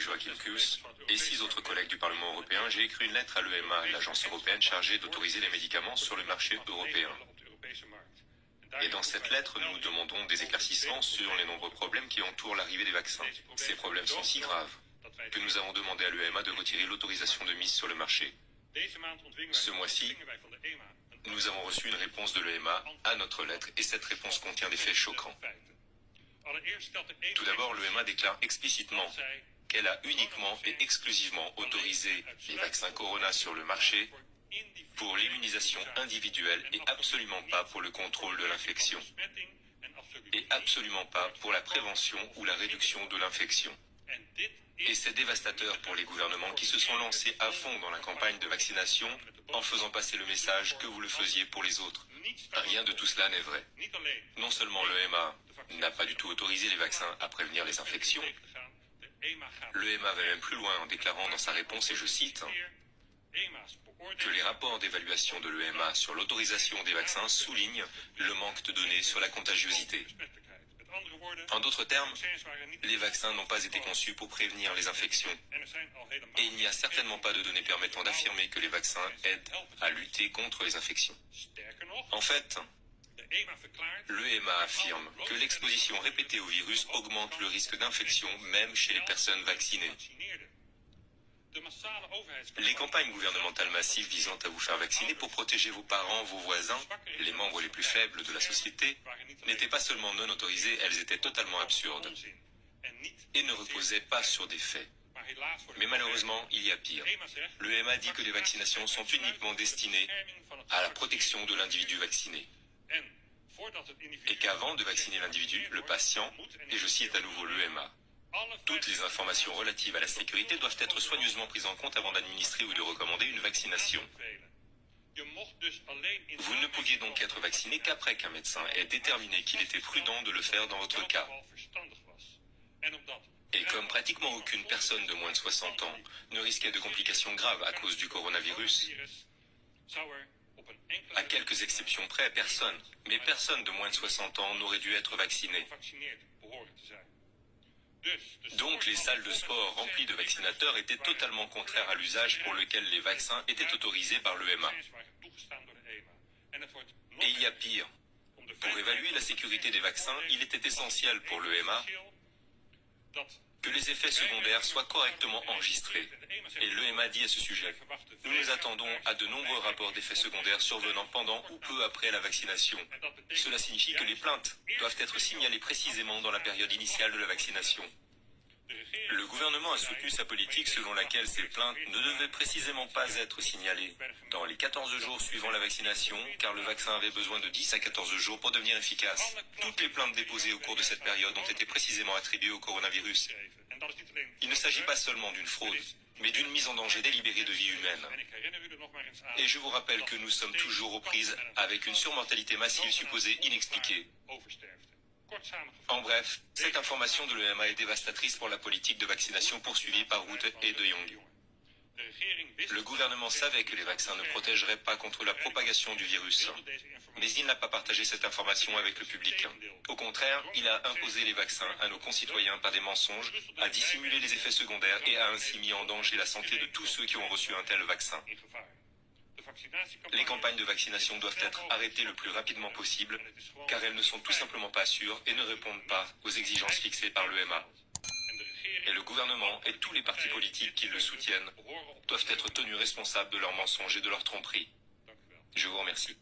Joachim Kuss et 6 autres collègues du Parlement européen, j'ai écrit une lettre à l'EMA, l'agence européenne chargée d'autoriser les médicaments sur le marché européen. Et dans cette lettre, nous demandons des éclaircissements sur les nombreux problèmes qui entourent l'arrivée des vaccins. Ces problèmes sont si graves que nous avons demandé à l'EMA de retirer l'autorisation de mise sur le marché. Ce mois-ci, nous avons reçu une réponse de l'EMA à notre lettre et cette réponse contient des faits choquants. Tout d'abord, l'EMA déclare explicitement qu'elle a uniquement et exclusivement autorisé les vaccins Corona sur le marché pour l'immunisation individuelle et absolument pas pour le contrôle de l'infection. Et absolument pas pour la prévention ou la réduction de l'infection. Et c'est dévastateur pour les gouvernements qui se sont lancés à fond dans la campagne de vaccination en faisant passer le message que vous le faisiez pour les autres. Rien de tout cela n'est vrai. Non seulement l'EMA n'a pas du tout autorisé les vaccins à prévenir les infections, l'EMA va même plus loin en déclarant dans sa réponse, et je cite, que les rapports d'évaluation de l'EMA sur l'autorisation des vaccins soulignent le manque de données sur la contagiosité. En d'autres termes, les vaccins n'ont pas été conçus pour prévenir les infections. Et il n'y a certainement pas de données permettant d'affirmer que les vaccins aident à lutter contre les infections. En fait, l'EMA affirme que l'exposition répétée au virus augmente le risque d'infection même chez les personnes vaccinées. Les campagnes gouvernementales massives visant à vous faire vacciner pour protéger vos parents, vos voisins, les membres les plus faibles de la société, n'étaient pas seulement non autorisées, elles étaient totalement absurdes et ne reposaient pas sur des faits. Mais malheureusement, il y a pire. L'EMA dit que les vaccinations sont uniquement destinées à la protection de l'individu vacciné. Et qu'avant de vacciner l'individu, le patient, et je cite à nouveau l'EMA, toutes les informations relatives à la sécurité doivent être soigneusement prises en compte avant d'administrer ou de recommander une vaccination. Vous ne pouviez donc être vacciné qu'après qu'un médecin ait déterminé qu'il était prudent de le faire dans votre cas. Et comme pratiquement aucune personne de moins de 60 ans ne risquait de complications graves à cause du coronavirus, à quelques exceptions près, personne, mais personne de moins de 60 ans n'aurait dû être vacciné. Donc les salles de sport remplies de vaccinateurs étaient totalement contraires à l'usage pour lequel les vaccins étaient autorisés par l'EMA. Et il y a pire. Pour évaluer la sécurité des vaccins, il était essentiel pour l'EMA que les effets secondaires soient correctement enregistrés. Et l'EMA dit à ce sujet, nous nous attendons à de nombreux rapports d'effets secondaires survenant pendant ou peu après la vaccination. Cela signifie que les plaintes doivent être signalées précisément dans la période initiale de la vaccination. Le gouvernement a soutenu sa politique selon laquelle ces plaintes ne devaient précisément pas être signalées dans les 14 jours suivant la vaccination, car le vaccin avait besoin de 10 à 14 jours pour devenir efficace. Toutes les plaintes déposées au cours de cette période ont été précisément attribuées au coronavirus. Il ne s'agit pas seulement d'une fraude, mais d'une mise en danger délibérée de vie humaine. Et je vous rappelle que nous sommes toujours aux prises avec une surmortalité massive supposée inexpliquée. En bref, cette information de l'EMA est dévastatrice pour la politique de vaccination poursuivie par Rutte et De Jong. Le gouvernement savait que les vaccins ne protégeraient pas contre la propagation du virus, mais il n'a pas partagé cette information avec le public. Au contraire, il a imposé les vaccins à nos concitoyens par des mensonges, a dissimulé les effets secondaires et a ainsi mis en danger la santé de tous ceux qui ont reçu un tel vaccin. Les campagnes de vaccination doivent être arrêtées le plus rapidement possible, car elles ne sont tout simplement pas sûres et ne répondent pas aux exigences fixées par l'EMA. Et le gouvernement et tous les partis politiques qui le soutiennent doivent être tenus responsables de leurs mensonges et de leurs tromperies. Je vous remercie.